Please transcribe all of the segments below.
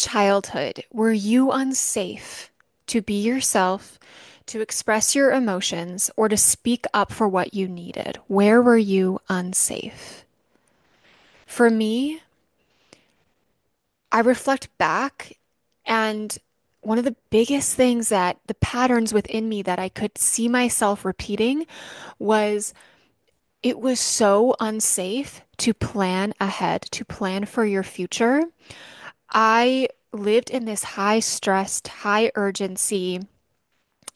childhood, were you unsafe to be yourself, to express your emotions, or to speak up for what you needed? Where were you unsafe? For me, I reflect back, and one of the biggest things that the patterns within me that I could see myself repeating was it was so unsafe to plan ahead, to plan for your future. I lived in this high stressed, high urgency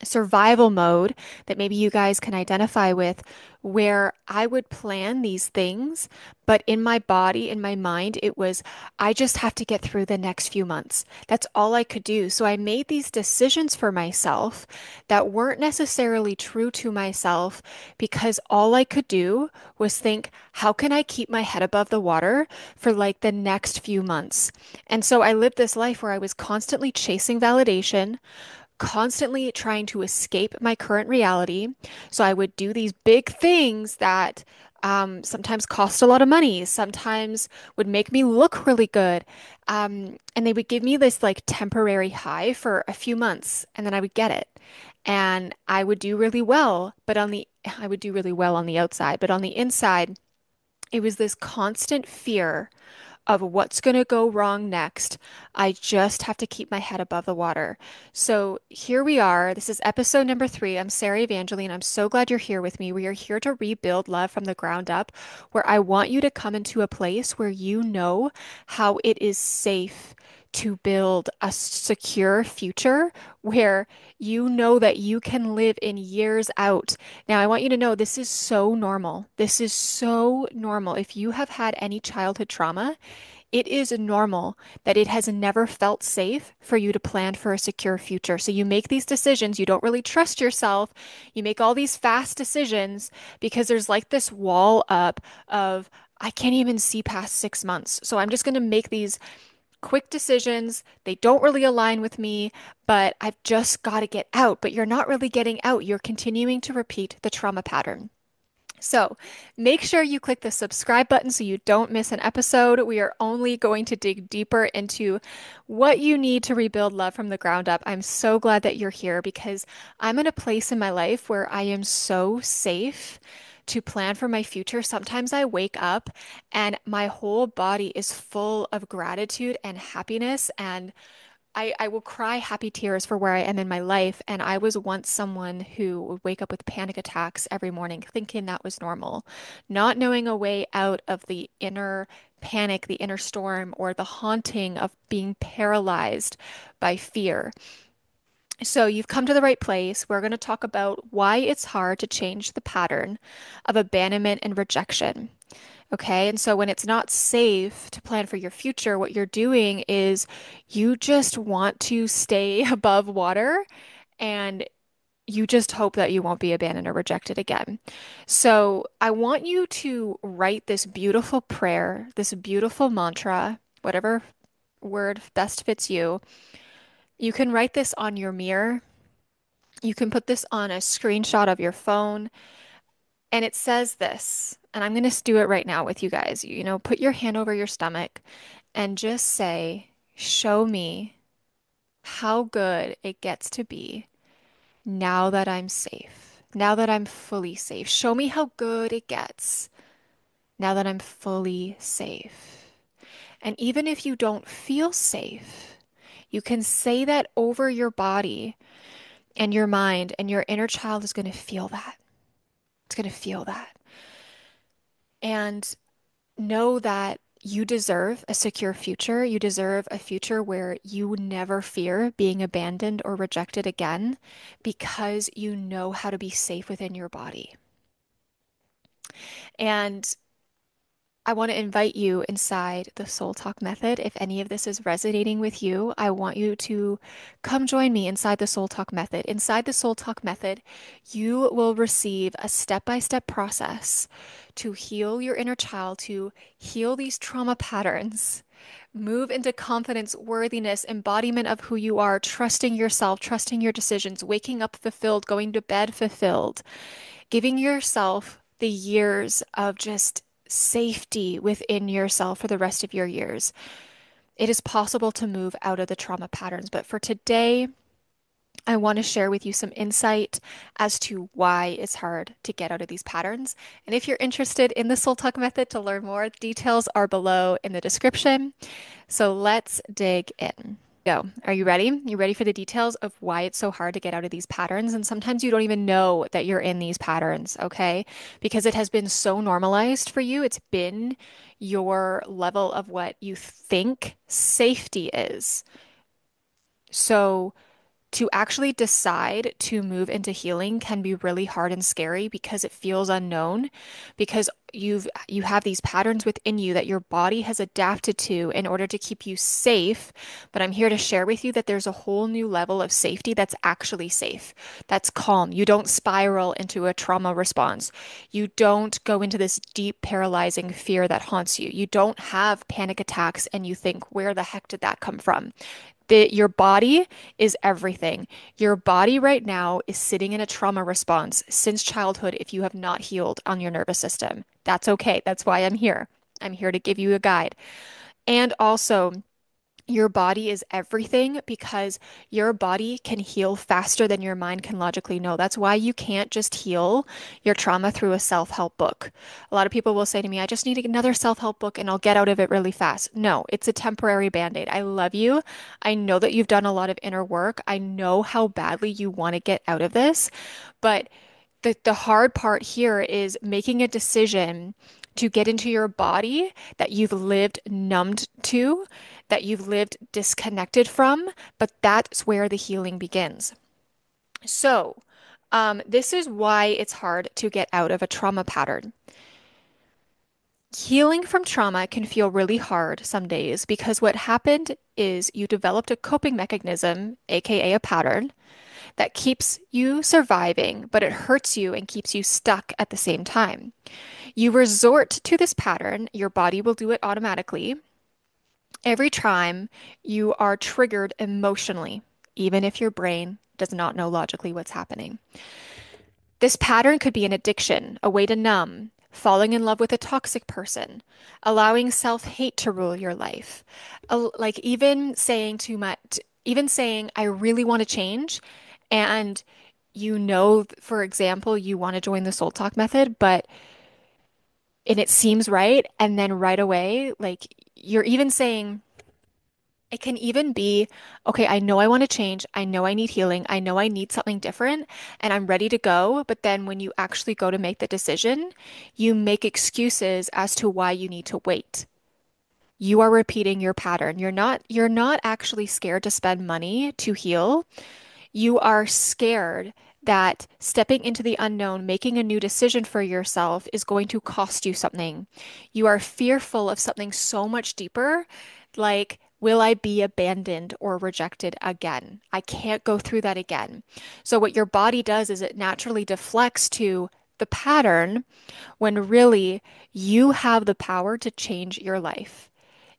survival mode that maybe you guys can identify with, where I would plan these things, but in my body, in my mind, it was, I just have to get through the next few months. That's all I could do. So I made these decisions for myself that weren't necessarily true to myself because all I could do was think, how can I keep my head above the water for like the next few months? And so I lived this life where I was constantly chasing validation, constantly trying to escape my current reality. So I would do these big things that sometimes cost a lot of money, sometimes would make me look really good. And they would give me this like temporary high for a few months, and then I would get it. And I would do really well, I would do really well on the outside, but on the inside, it was this constant fear of what's going to go wrong next. I just have to keep my head above the water. So here we are. This is episode number 3. I'm Sarah Evangeline. I'm so glad you're here with me. We are here to rebuild love from the ground up, where I want you to come into a place where you know how it is safe to build a secure future where you know that you can live in years out. Now, I want you to know this is so normal. This is so normal. If you have had any childhood trauma, it is normal that it has never felt safe for you to plan for a secure future. So you make these decisions, you don't really trust yourself. You make all these fast decisions because there's like this wall up of, I can't even see past 6 months. So I'm just going to make these quick decisions. They don't really align with me, but I've just got to get out. But you're not really getting out. You're continuing to repeat the trauma pattern. So make sure you click the subscribe button so you don't miss an episode. We are only going to dig deeper into what you need to rebuild love from the ground up. I'm so glad that you're here because I'm in a place in my life where I am so safe to plan for my future. Sometimes I wake up and my whole body is full of gratitude and happiness, and I will cry happy tears for where I am in my life. And I was once someone who would wake up with panic attacks every morning, thinking that was normal, not knowing a way out of the inner panic, the inner storm, or the haunting of being paralyzed by fear. So you've come to the right place. We're going to talk about why it's hard to change the pattern of abandonment and rejection. Okay. And so when it's not safe to plan for your future, what you're doing is you just want to stay above water, and you just hope that you won't be abandoned or rejected again. So I want you to write this beautiful prayer, this beautiful mantra, whatever word best fits you. You can write this on your mirror. You can put this on a screenshot of your phone. And it says this, and I'm going to do it right now with you guys. Put your hand over your stomach and just say, show me how good it gets to be now that I'm safe, now that I'm fully safe. Show me how good it gets now that I'm fully safe. And even if you don't feel safe, you can say that over your body and your mind, and your inner child is going to feel that. It's going to feel that. And know that you deserve a secure future. You deserve a future where you never fear being abandoned or rejected again because you know how to be safe within your body. And I want to invite you inside the Soul Talk method. If any of this is resonating with you, I want you to come join me inside the Soul Talk method. Inside the Soul Talk method, you will receive a step-by-step process to heal your inner child, to heal these trauma patterns, move into confidence, worthiness, embodiment of who you are, trusting yourself, trusting your decisions, waking up fulfilled, going to bed fulfilled, giving yourself the years of just safety within yourself for the rest of your years. it is possible to move out of the trauma patterns. But for today, I want to share with you some insight as to why it's hard to get out of these patterns. And if you're interested in the Soul Talk method to learn more, details are below in the description. So let's dig in. Go. Are you ready? You ready for the details of why it's so hard to get out of these patterns? And sometimes you don't even know that you're in these patterns, okay? Because it has been so normalized for you. It's been your level of what you think safety is. So, to actually decide to move into healing can be really hard and scary because it feels unknown, because you have these patterns within you that your body has adapted to in order to keep you safe. But I'm here to share with you that there's a whole new level of safety that's actually safe, that's calm. You don't spiral into a trauma response. You don't go into this deep paralyzing fear that haunts you. You don't have panic attacks and you think, where the heck did that come from? Your body is everything. Your body right now is sitting in a trauma response since childhood if you have not healed on your nervous system. That's okay. That's why I'm here. I'm here to give you a guide. And also, your body is everything because your body can heal faster than your mind can logically know. That's why you can't just heal your trauma through a self-help book. A lot of people will say to me, I just need another self-help book and I'll get out of it really fast. No, it's a temporary band-aid. I love you. I know that you've done a lot of inner work. I know how badly you want to get out of this, but the hard part here is making a decision to get into your body that you've lived numbed to, that you've lived disconnected from, but that's where the healing begins. So, this is why it's hard to get out of a trauma pattern. Healing from trauma can feel really hard some days because what happened is you developed a coping mechanism, aka a pattern, that keeps you surviving, but it hurts you and keeps you stuck at the same time. You resort to this pattern, your body will do it automatically every time you are triggered emotionally, even if your brain does not know logically what's happening. This pattern could be an addiction, a way to numb, falling in love with a toxic person, allowing self-hate to rule your life. Like even saying too much, even saying, I really want to change. And for example, you want to join the Soul Talk method, and it seems right. And then right away, like you're even saying, it can even be, okay, I know I want to change. I know I need healing. I know I need something different and I'm ready to go. But then when you actually go to make the decision, you make excuses as to why you need to wait. You are repeating your pattern. You're not actually scared to spend money to heal. You are scared that stepping into the unknown, making a new decision for yourself is going to cost you something. You are fearful of something so much deeper, like, will I be abandoned or rejected again? I can't go through that again. So, what your body does is it naturally deflects to the pattern when really you have the power to change your life.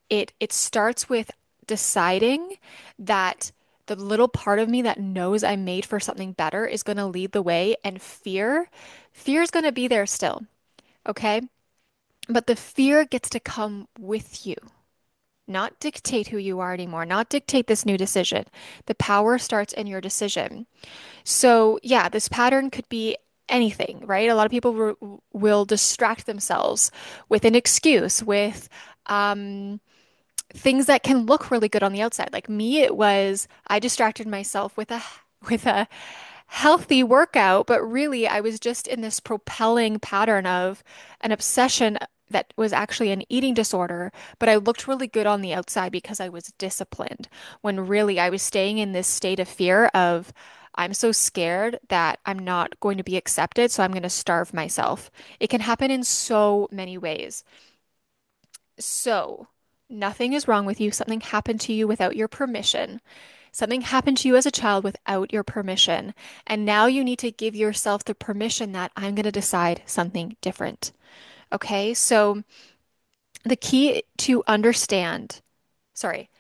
It starts with deciding that the little part of me that knows I'm made for something better is going to lead the way, and fear is going to be there still, okay? But the fear gets to come with you, not dictate who you are anymore, not dictate this new decision. The power starts in your decision. So, yeah, this pattern could be anything, right? A lot of people will distract themselves with an excuse, with things that can look really good on the outside. Like me, it was I distracted myself with a healthy workout, but really I was just in this propelling pattern of an obsession that was actually an eating disorder, but I looked really good on the outside because I was disciplined, when really I was staying in this state of fear of I'm so scared that I'm not going to be accepted, so I'm going to starve myself. It can happen in so many ways. So, nothing is wrong with you. Something happened to you without your permission. Something happened to you as a child without your permission. And now you need to give yourself the permission that I'm going to decide something different. Okay? So, the key to understand, sorry,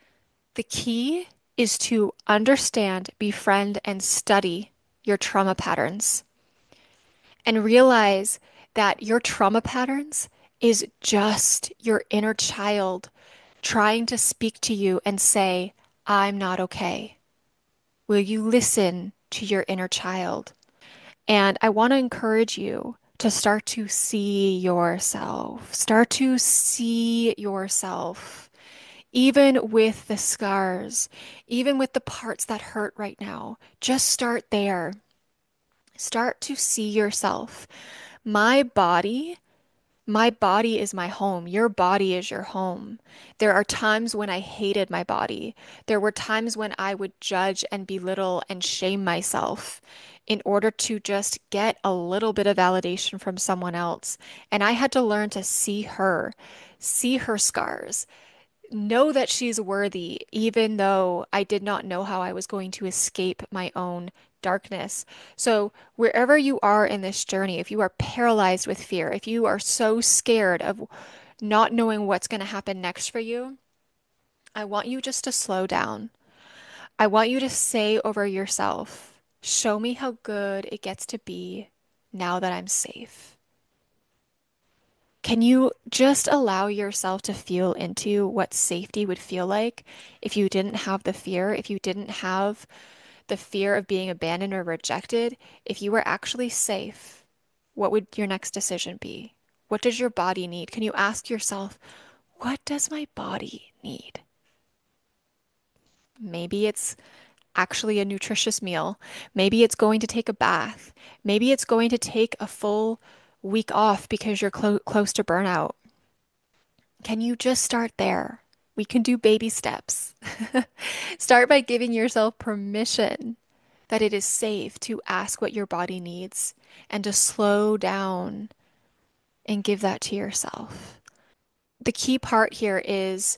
the key is to understand, befriend, and study your trauma patterns and realize that your trauma patterns is just your inner child trying to speak to you and say, I'm not okay? Will you listen to your inner child? And I want to encourage you to start to see yourself. Start to see yourself, even with the scars, even with the parts that hurt right now. Just start there. Start to see yourself. My body My body is my home. Your body is your home. There are times when I hated my body. There were times when I would judge and belittle and shame myself in order to just get a little bit of validation from someone else. And I had to learn to see her scars, know that she's worthy, even though I did not know how I was going to escape my own darkness. So, wherever you are in this journey, if you are paralyzed with fear, if you are so scared of not knowing what's going to happen next for you, I want you just to slow down. I want you to say over yourself, show me how good it gets to be now that I'm safe. Can you just allow yourself to feel into what safety would feel like if you didn't have the fear, if you didn't have the fear of being abandoned or rejected, if you were actually safe? What would your next decision be? What does your body need? Can you ask yourself, what does my body need? Maybe it's actually a nutritious meal. Maybe it's going to take a bath. Maybe it's going to take a full week off because you're close to burnout. Can you just start there? We can do baby steps. Start by giving yourself permission that it is safe to ask what your body needs and to slow down and give that to yourself. The key part here is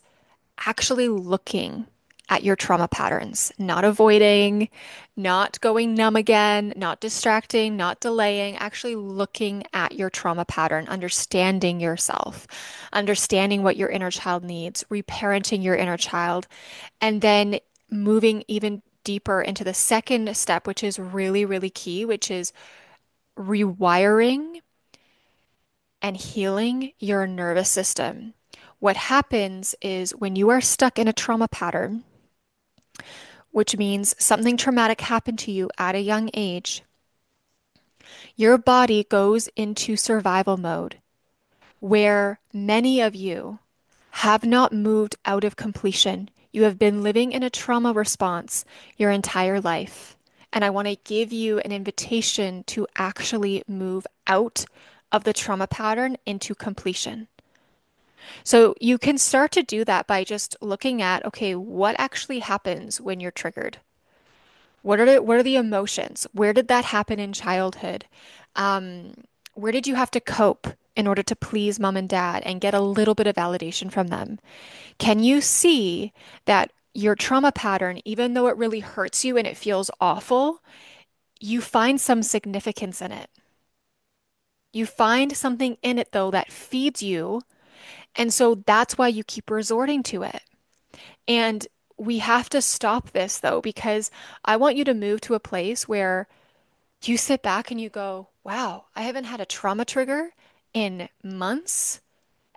actually looking at your trauma patterns, not avoiding, not going numb again, not distracting, not delaying, actually looking at your trauma pattern, understanding yourself, understanding what your inner child needs, reparenting your inner child, and then moving even deeper into the second step, which is really, really key, which is rewiring and healing your nervous system. What happens is when you are stuck in a trauma pattern, which means something traumatic happened to you at a young age, your body goes into survival mode where many of you have not moved out of completion. You have been living in a trauma response your entire life. And I want to give you an invitation to actually move out of the trauma pattern into completion. So you can start to do that by just looking at, okay, what actually happens when you're triggered? What are the emotions? Where did that happen in childhood? Um, where did you have to cope in order to please mom and dad and get a little bit of validation from them? Can you see that your trauma pattern, even though it really hurts you and it feels awful, you find some significance in it? You find something in it, though, that feeds you. And so that's why you keep resorting to it. And we have to stop this, though, because I want you to move to a place where you sit back and you go, wow, I haven't had a trauma trigger in months,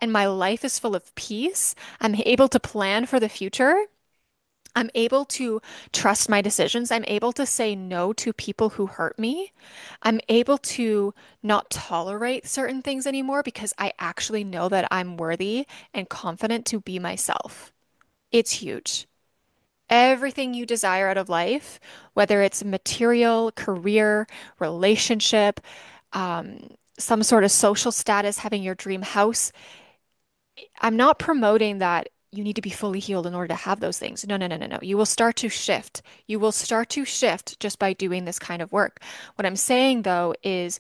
and my life is full of peace. I'm able to plan for the future. I'm able to trust my decisions. I'm able to say no to people who hurt me. I'm able to not tolerate certain things anymore because I actually know that I'm worthy and confident to be myself. It's huge. Everything you desire out of life, whether it's material, career, relationship, some sort of social status, having your dream house, I'm not promoting that you need to be fully healed in order to have those things. No, no, no, no, no. You will start to shift. You will start to shift just by doing this kind of work. What I'm saying though is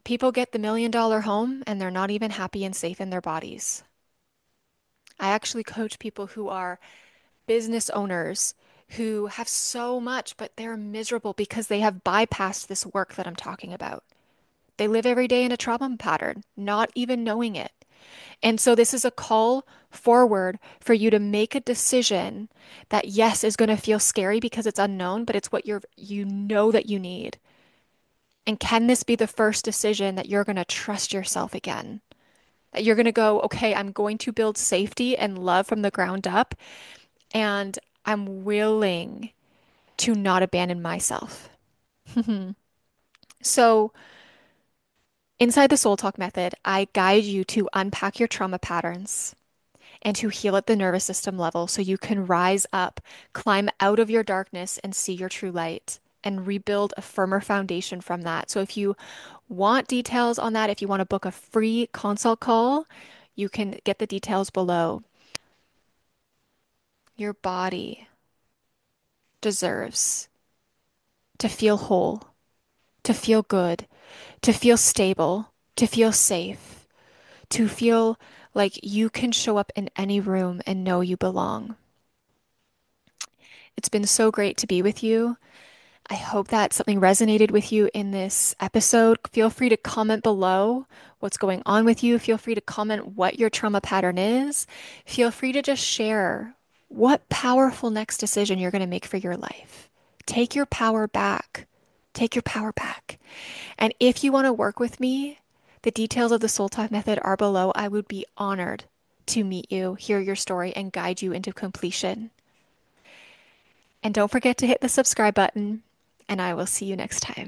people get the $1 million home and they're not even happy and safe in their bodies. I actually coach people who are business owners who have so much, but they're miserable because they have bypassed this work that I'm talking about. They live every day in a trauma pattern, not even knowing it. And so this is a call forward for you to make a decision that yes is going to feel scary because it's unknown, but it's what you know that you need. And can this be the first decision that you're going to trust yourself again? That you're going to go, okay, I'm going to build safety and love from the ground up, and I'm willing to not abandon myself. So, inside the Soul Talk method, I guide you to unpack your trauma patterns and to heal at the nervous system level so you can rise up, climb out of your darkness, and see your true light and rebuild a firmer foundation from that. So, if you want details on that, if you want to book a free consult call, you can get the details below. Your body deserves to feel whole, to feel good, to feel stable, to feel safe, to feel like you can show up in any room and know you belong. It's been so great to be with you. I hope that something resonated with you in this episode. Feel free to comment below what's going on with you. Feel free to comment what your trauma pattern is. Feel free to just share what powerful next decision you're going to make for your life. Take your power back. Take your power back. And if you want to work with me, the details of the Soul Talk method are below. I would be honored to meet you, hear your story, and guide you into completion. And don't forget to hit the subscribe button, and I will see you next time.